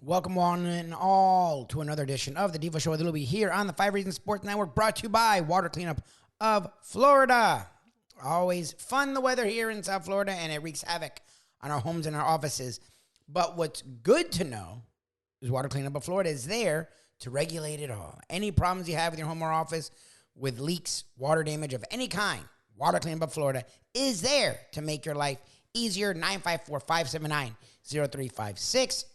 Welcome one and all to another edition of the Defo Show with Lubie here on the 5 Reasons Sports Network, brought to you by Water Cleanup of Florida. Always fun the weather here in South Florida, and it wreaks havoc on our homes and our offices. But what's good to know is Water Cleanup of Florida is there to regulate it all. Any problems you have with your home or office with leaks, water damage of any kind, Water Cleanup of Florida is there to make your life easier. 954-579-0356.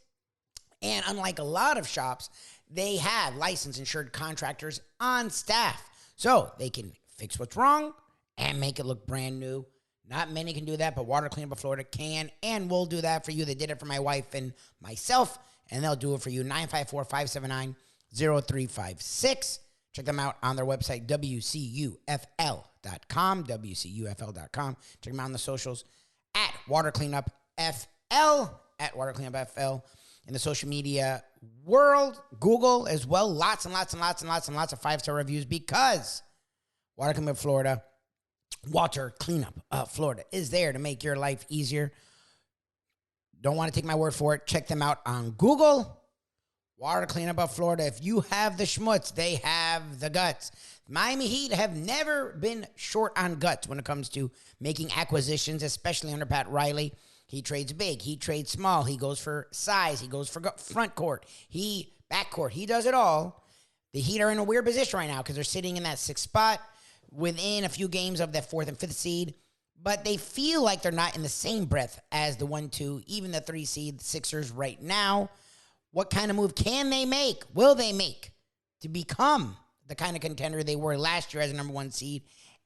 And unlike a lot of shops, they have licensed insured contractors on staff. So they can fix what's wrong and make it look brand new. Not many can do that, but Water Cleanup of Florida can and will do that for you. They did it for my wife and myself, and they'll do it for you. 954-579-0356. Check them out on their website, WCUFL.com, WCUFL.com. Check them out on the socials at Water Cleanup FL, at Water Cleanup FL. In the social media world, Google as well, lots and lots of 5-star reviews, because Water Cleanup Florida, Water Cleanup Florida is there to make your life easier. Don't want to take my word for it. Check them out on Google. Water Cleanup of Florida. If you have the schmutz, they have the guts. Miami Heat have never been short on guts when it comes to making acquisitions, especially under Pat Riley. He trades big. He trades small. He goes for size. He goes for front court. Back court. He does it all. The Heat are in a weird position right now because they're sitting in that sixth spot within a few games of that fourth and fifth seed. But they feel like they're not in the same breath as the 1-2, even the 3 seed Sixers right now. What kind of move can they make? Will they make to become the kind of contender they were last year as a number 1 seed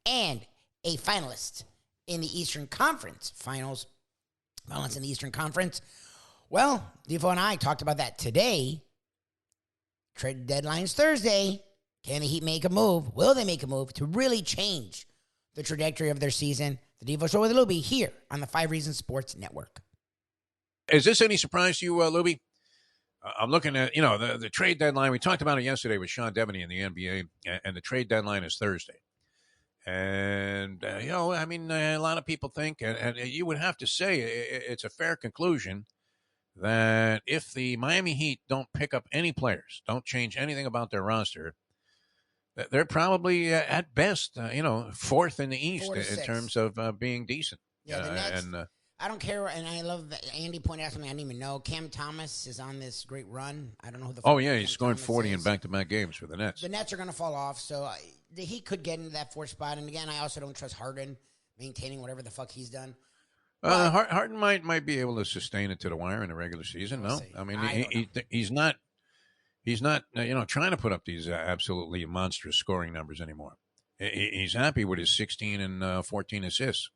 and a finalist in the Eastern Conference Finals? Balance in the Eastern Conference. Well, Defo and I talked about that today. Trade deadline's Thursday. Can the Heat make a move? Will they make a move to really change the trajectory of their season? The Defo Show with Lubie here on the 5 Reasons Sports Network. Is this any surprise to you, Lubie? I'm looking at, the trade deadline. We talked about it yesterday with Sean Devaney in the NBA, and the trade deadline is Thursday. And, a lot of people think, and you would have to say it's a fair conclusion, that if the Miami Heat don't pick up any players, don't change anything about their roster, they're probably at best, fourth in the East in terms of being decent. Yeah, the Nets, I don't care, and I love that Andy pointed out something I didn't even know. Cam Thomas is on this great run. I don't know who the Oh, yeah, he's scoring 40 in back-to-back games for the Nets. The Nets are going to fall off, so he could get into that fourth spot. And again, I also don't trust Harden maintaining whatever the fuck he's done. Harden might be able to sustain it to the wire in the regular season. No, I mean he's not trying to put up these absolutely monstrous scoring numbers anymore. He's happy with his 16 and 14 assists.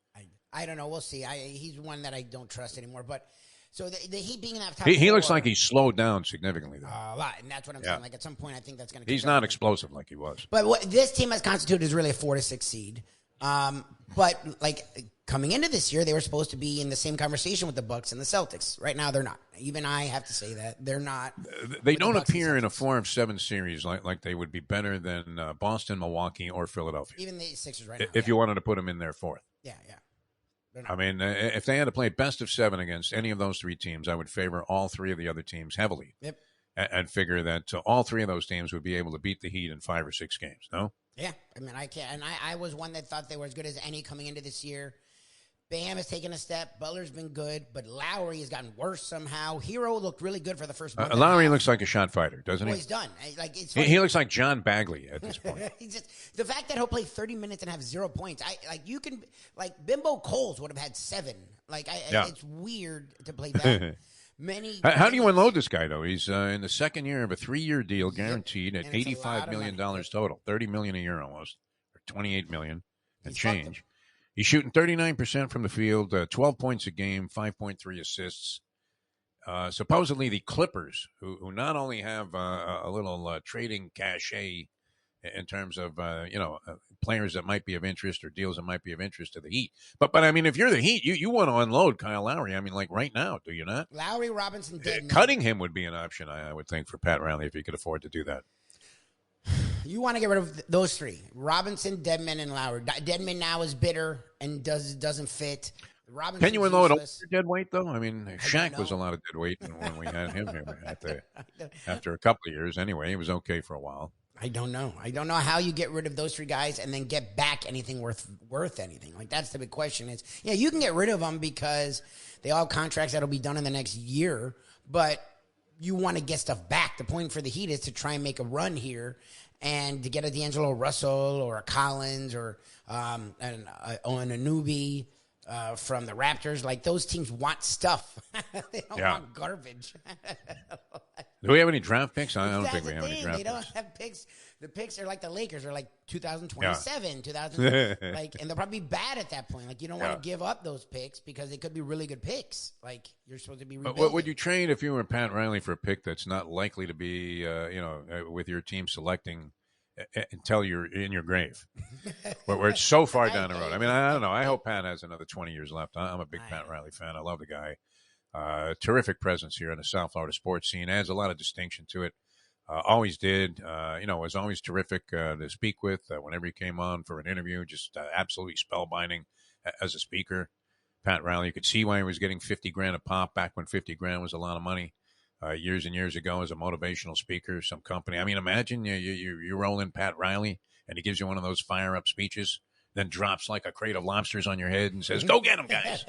I don't know. We'll see. He's one that I don't trust anymore. But so the Heat being in that top he looks like he's slowed down significally, though. A lot, and that's what I'm saying. Like at some point, I think that's going to. He's not explosive like he was. But what this team has constituted is really a 4 to 6 seed. But like coming into this year, they were supposed to be in the same conversation with the Bucks and the Celtics. Right now, they're not. Even I have to say that they're not. They don't appear in a 4 of 7 series like they would be better than Boston, Milwaukee, or Philadelphia. Even the Sixers right now. If you wanted to put them in their fourth. Yeah. I mean, if they had to play best of 7 against any of those 3 teams, I would favor all 3 of the other teams heavily. Yep. And figure that all 3 of those teams would be able to beat the Heat in 5 or 6 games, no? Yeah. I mean, I can't. And I was one that thought they were as good as any coming into this year. Bam has taken a step. Butler's been good, but Lowry has gotten worse somehow. Hero looked really good for the first month. Lowry looks like a shot fighter, doesn't he? Well, he's done. Like he looks like John Bagley at this point. The fact that he'll play 30 minutes and have 0 points. Bimbo Coles would have had 7. It's weird to play that. How do you unload this guy, though? He's in the second year of a 3-year deal, guaranteed at $85 million total, $30 million a year almost, or $28 million and change. He's shooting 39% from the field, 12 points a game, 5.3 assists. Supposedly the Clippers, who not only have a little trading cachet in terms of players that might be of interest or deals that might be of interest to the Heat, but I mean, if you're the Heat, you want to unload Kyle Lowry. I mean, like right now, do you not? Lowry, Robinson, Dedmon. Cutting him would be an option, I would think, for Pat Riley if he could afford to do that. You want to get rid of those 3: Robinson, Dedmon, and Lowry. Dedmon now is bitter and doesn't fit. Robinson's Can you unload a useless. dead weight though? I mean, Shaq was a lot of dead weight when we had him here after a couple of years. Anyway, he was okay for a while. I don't know. I don't know how you get rid of those 3 guys and then get back anything worth anything. Like, that's the big question. Is, yeah, you can get rid of them because they all have contracts that'll be done in the next year, but you want to get stuff back. The point for the Heat is to try and make a run here and to get a D'Angelo Russell or a Collins or an Anunoby from the Raptors. Like, those teams want stuff. They don't want garbage. Do we have any draft picks? I don't think we have any draft picks. They don't have picks. The picks are like the Lakers are like 2027, 2000, like, and they'll probably be bad at that point. Like, you don't want to give up those picks because they could be really good picks. Like, you're supposed to be rebuilding. But what would you trade if you were Pat Riley for a pick that's not likely to be, with your team selecting until you're in your grave, where it's so far down the road? I mean, I don't know. I hope Pat has another 20 years left. I'm a big Pat Riley fan. I love the guy. Terrific presence here in the South Florida sports scene. Adds a lot of distinction to it. Always did. Was always terrific to speak with. Whenever he came on for an interview, just absolutely spellbinding as a speaker. Pat Riley, you could see why he was getting $50,000 a pop back when $50,000 was a lot of money. Years and years ago, as a motivational speaker, some company. I mean, imagine you roll in Pat Riley and he gives you one of those fire up speeches, then drops like a crate of lobsters on your head and says, "Go get them, guys."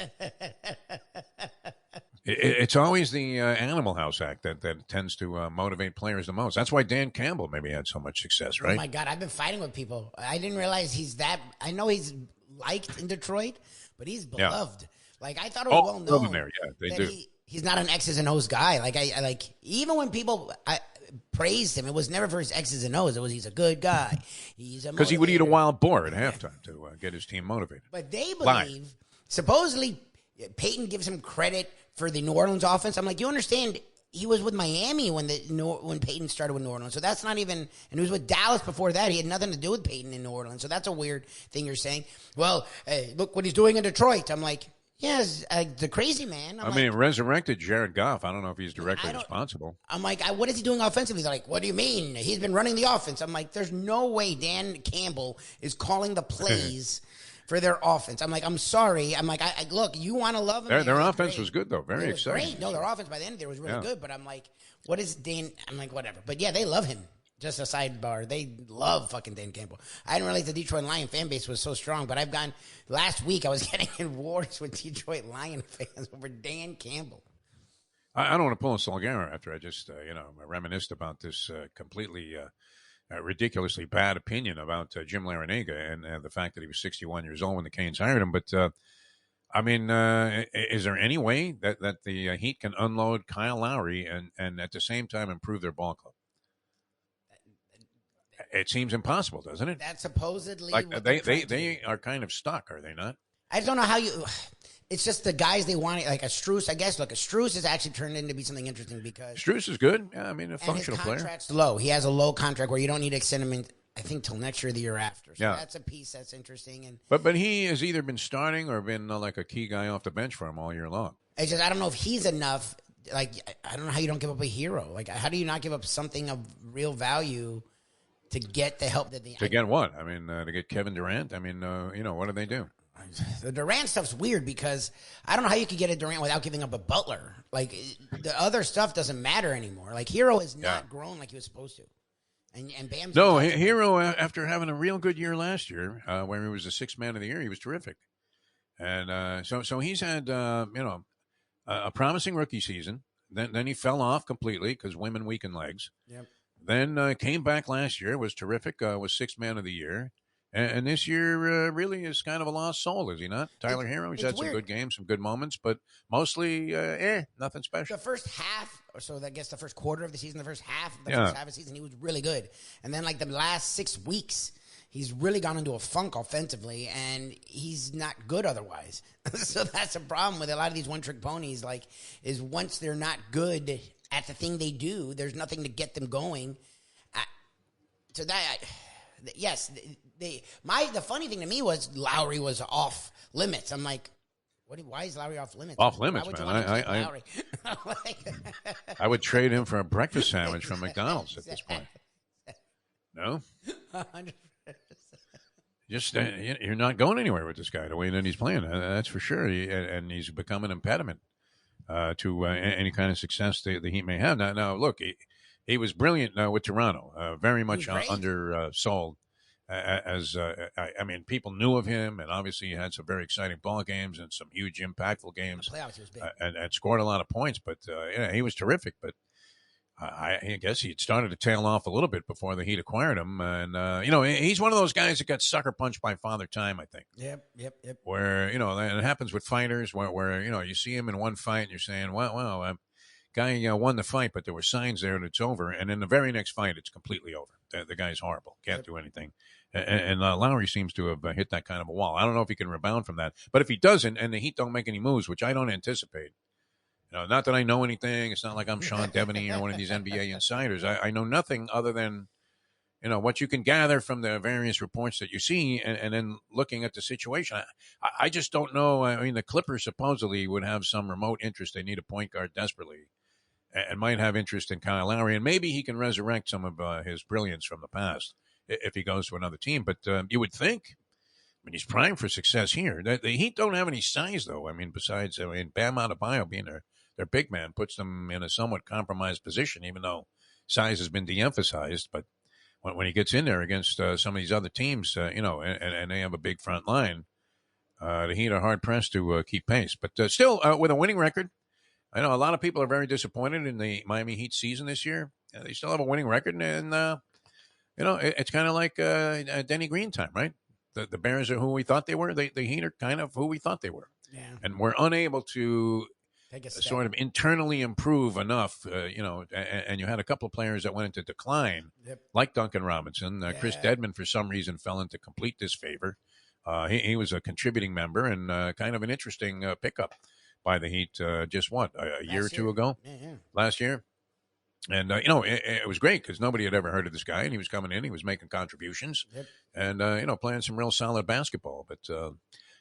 It's always the Animal House act that tends to motivate players the most. That's why Dan Campbell maybe had so much success, right? Oh, my God. I've been fighting with people. I didn't realize he's that. I know he's liked in Detroit, but he's beloved. Yeah. Like, I thought it was well known. There. Yeah, they do. He's not an X's and O's guy. Like, I like, even when people praised him, it was never for his X's and O's. It was, he's a good guy. He's a because he would eat a wild boar at halftime to get his team motivated. But they believe, supposedly, Peyton gives him credit for the New Orleans offense. I'm like, you understand, he was with Miami when Peyton started with New Orleans. So that's not even, and he was with Dallas before that. He had nothing to do with Peyton in New Orleans. So that's a weird thing you're saying. Well, hey, look what he's doing in Detroit. I'm like, yes, the crazy man. I mean, resurrected Jared Goff. I don't know if he's directly responsible. I'm like, what is he doing offensively? They're like, what do you mean? He's been running the offense. I'm like, there's no way Dan Campbell is calling the plays for their offense. I'm like, I'm sorry. I'm like, look, you want to love him. Their offense was good, though. Very exciting. Great. No, their offense by the end of the year was really good. But I'm like, what is Dan? I'm like, whatever. But yeah, they love him. Just a sidebar. They love fucking Dan Campbell. I didn't realize the Detroit Lion fan base was so strong. But last week I was getting in wars with Detroit Lion fans over Dan Campbell. I don't want to pull a Salguero after I just, reminisced about this completely ridiculously bad opinion about Jim Larinaga and the fact that he was 61 years old when the Canes hired him. But, is there any way that the Heat can unload Kyle Lowry and at the same time improve their ball club? It seems impossible, doesn't it? That's supposedly like they are kind of stuck, are they not? I don't know how you. It's just the guys they want, like a Strus. I guess. Look, a Strus has actually turned into be something interesting because Strus is good. Yeah, I mean, a functional player. His contract's low. He has a low contract where you don't need to extend him. I think till next year, or the year after. So that's a piece that's interesting. And but he has either been starting or been like a key guy off the bench for him all year long. It's just I don't know if he's enough. Like I don't know how you don't give up a hero. Like how do you not give up something of real value to get the help that they to get what? I mean, to get Kevin Durant. I mean, what do they do? The Durant stuff's weird because I don't know how you could get a Durant without giving up a Butler. Like the other stuff doesn't matter anymore. Like Hero is not grown like he was supposed to. And Bam's no, Hero after having a real good year last year, where he was the sixth man of the year, he was terrific. And so he's had a promising rookie season. Then he fell off completely because women weaken legs. Yep. Then came back last year, was terrific, was sixth man of the year. And this year really is kind of a lost soul, is he not? Tyler Hero, he's had some good games, some good moments, but mostly nothing special. The first half, or so I guess the first quarter of the season, the first half of the season, he was really good. And then like the last 6 weeks, he's really gone into a funk offensively, and he's not good otherwise. So that's a problem with a lot of these one-trick ponies, is once they're not good at the thing they do, there's nothing to get them going. Yes, the funny thing to me was Lowry was off limits. I'm like, why is Lowry off limits? Off limits, man. I would trade him for a breakfast sandwich from McDonald's at this point. No? 100%. Just you're not going anywhere with this guy the way that he's playing. That's for sure. And he's become an impediment to any kind of success the Heat may have. Now look, he was brilliant with Toronto. Very much undersold. I mean, people knew of him, and obviously he had some very exciting ball games and some huge, impactful games, playoffs, he was big. And scored a lot of points. But yeah, he was terrific. But I guess he had started to tail off a little bit before the Heat acquired him, and he's one of those guys that got sucker punched by Father Time. I think. Yep. Where it happens with fighters, where you see him in one fight, and you're saying, well, guy won the fight, but there were signs there that it's over, and in the very next fight, it's completely over. The guy's horrible, can't do anything. And Lowry seems to have hit that kind of a wall. I don't know if he can rebound from that. But if he doesn't, and the Heat don't make any moves, which I don't anticipate, not that I know anything. It's not like I'm Sean Devaney or one of these NBA insiders. I know nothing other than, what you can gather from the various reports that you see and then looking at the situation. I just don't know. I mean, the Clippers supposedly would have some remote interest. They need a point guard desperately and might have interest in Kyle Lowry. And maybe he can resurrect some of his brilliance from the past if he goes to another team. But you would think, he's primed for success here. The Heat don't have any size, though. Besides, Bam Adebayo being their big man puts them in a somewhat compromised position, even though size has been de-emphasized. But when he gets in there against some of these other teams, and they have a big front line, the Heat are hard-pressed to keep pace. But still, with a winning record, I know a lot of people are very disappointed in the Miami Heat season this year. They still have a winning record, and it's kind of like Denny Green time, right? The Bears are who we thought they were. The Heat are kind of who we thought they were. Yeah. And we're unable to sort of internally improve enough, and you had a couple of players that went into decline, like Duncan Robinson. Chris Dedman, for some reason, fell into complete disfavor. He was a contributing member and kind of an interesting pickup by the Heat a year or two ago? Last year. And, it was great because nobody had ever heard of this guy, and he was coming in. He was making contributions and, playing some real solid basketball. But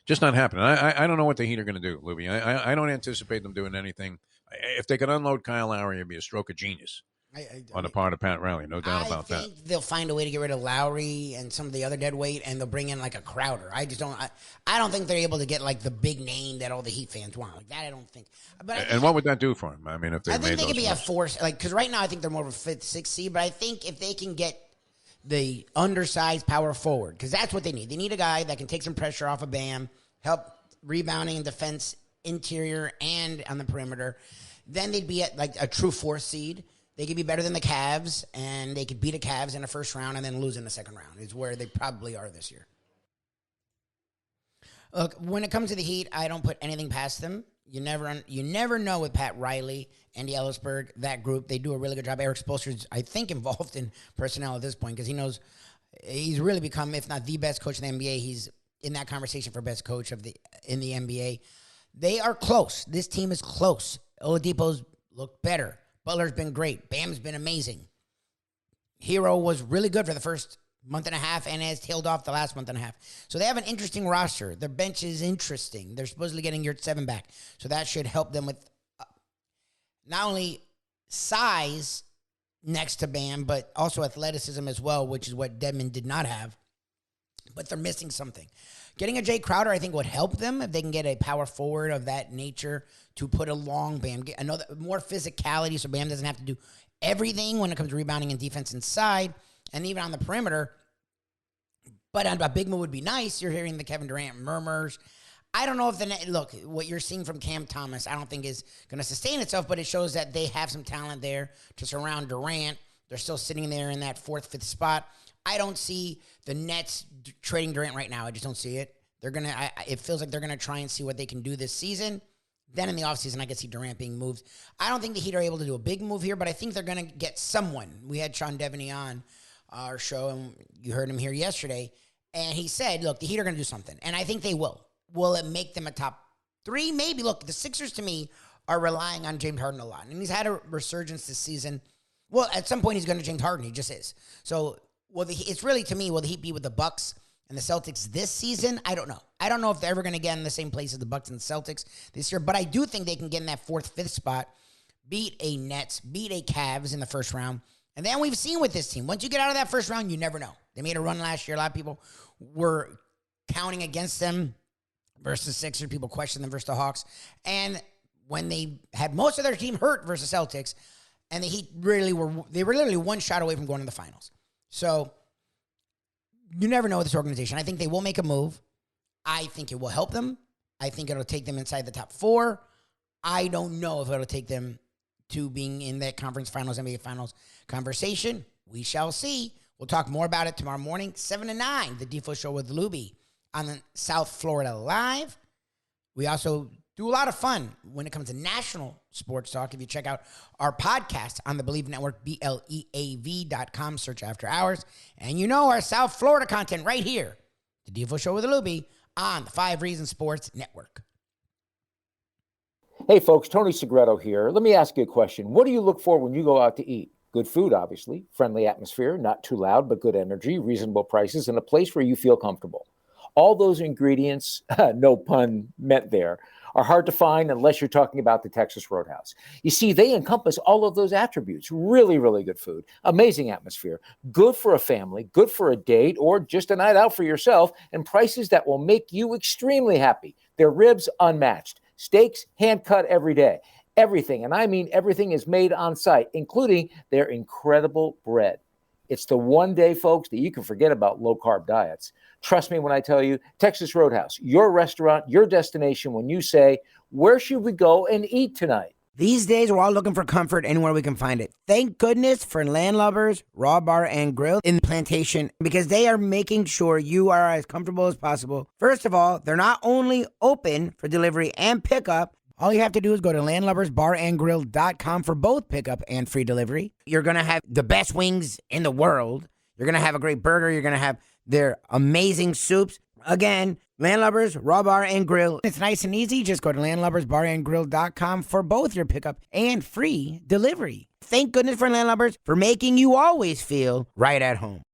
just not happening. I don't know what the Heat are going to do, Lubie. I don't anticipate them doing anything. If they could unload Kyle Lowry, it'd be a stroke of genius on the part of Pat Riley. No doubt about that. I think they'll find a way to get rid of Lowry and some of the other dead weight, and they'll bring in like a Crowder. I don't think they're able to get like the big name that all the Heat fans want. Like that, I don't think. And what would that do for him? If they think they could be a force, because right now I think they're more of a 5th, 6th seed. But I think if they can get the undersized power forward, because that's what they need. They need a guy that can take some pressure off of Bam, help rebounding and defense interior and on the perimeter. Then they'd be at like a true 4th seed. They could be better than the Cavs, and they could beat the Cavs in the first round and then lose in the second round. Is where they probably are this year. Look, when it comes to the Heat, I don't put anything past them. You never know with Pat Riley, Andy Ellisberg, that group. They do a really good job. Eric Spoelstra's, I think, involved in personnel at this point because he knows he's really become, if not the best coach in the NBA, he's in that conversation for best coach in the NBA. They are close. This team is close. Oladipo's looked better. Butler's been great. Bam's been amazing. Hero was really good for the first month and a half and has tailed off the last month and a half. So they have an interesting roster. Their bench is interesting. They're supposedly getting Yurt 7 back. So that should help them with not only size next to Bam, but also athleticism as well, which is what Dedman did not have. But they're missing something. Getting a Jay Crowder, I think, would help them if they can get a power forward of that nature to put along Bam. Get another more physicality so Bam doesn't have to do everything when it comes to rebounding and defense inside and even on the perimeter. But a big move would be nice. You're hearing the Kevin Durant murmurs. I don't know if look, what you're seeing from Cam Thomas, I don't think is going to sustain itself, but it shows that they have some talent there to surround Durant. They're still sitting there in that 4th, 5th spot. I don't see the Nets trading Durant right now. I just don't see it. It feels like they're gonna try and see what they can do this season. Then in the offseason, I can see Durant being moved. I don't think the Heat are able to do a big move here, but I think they're gonna get someone. We had Sean Devaney on our show, and you heard him here yesterday, and he said, "Look, the Heat are gonna do something," and I think they will. Will it make them a top 3? Maybe. Look, the Sixers to me are relying on James Harden a lot, and he's had a resurgence this season. Well, at some point he's going to James Harden. He just is. So, it's really, to me, will the Heat be with the Bucks and the Celtics this season? I don't know. I don't know if they're ever going to get in the same place as the Bucks and the Celtics this year, but I do think they can get in that 4th, 5th spot, beat a Nets, beat a Cavs in the first round. And then we've seen with this team, once you get out of that first round, you never know. They made a run last year. A lot of people were counting against them versus Sixers. People questioned them versus the Hawks. And when they had most of their team hurt versus Celtics, and the Heat they were literally one shot away from going to the finals. So you never know with this organization. I think they will make a move. I think it will help them. I think it'll take them inside the top 4. I don't know if it'll take them to being in that conference finals, NBA finals conversation. We shall see. We'll talk more about it tomorrow morning, 7 to 9, the Defo Show with Lubie on the South Florida Live. We also do a lot of fun when it comes to national sports talk. If you check out our podcast on the Believe Network, BLEAV.com, search After Hours. And you know our South Florida content right here, the Defo Show with Lubie on the 5 Reasons Sports Network. Hey, folks, Tony Segreto here. Let me ask you a question. What do you look for when you go out to eat? Good food, obviously, friendly atmosphere, not too loud, but good energy, reasonable prices, and a place where you feel comfortable. All those ingredients, no pun meant there, are hard to find unless you're talking about the Texas Roadhouse. You see, they encompass all of those attributes. Really, really good food, amazing atmosphere, good for a family, good for a date, or just a night out for yourself, and prices that will make you extremely happy. Their ribs unmatched, steaks hand-cut every day. Everything, and I mean everything, is made on site, including their incredible bread. It's the one day, folks, that you can forget about low-carb diets. Trust me when I tell you, Texas Roadhouse, your restaurant, your destination when you say, where should we go and eat tonight? These days, we're all looking for comfort anywhere we can find it. Thank goodness for Landlubbers Raw Bar and Grill in Plantation, because they are making sure you are as comfortable as possible. First of all, they're not only open for delivery and pickup. All you have to do is go to landlubbersbarandgrill.com for both pickup and free delivery. You're going to have the best wings in the world. You're going to have a great burger. You're going to have their amazing soups. Again, Landlubbers, Raw Bar and Grill. It's nice and easy. Just go to landlubbersbarandgrill.com for both your pickup and free delivery. Thank goodness for Landlubbers for making you always feel right at home.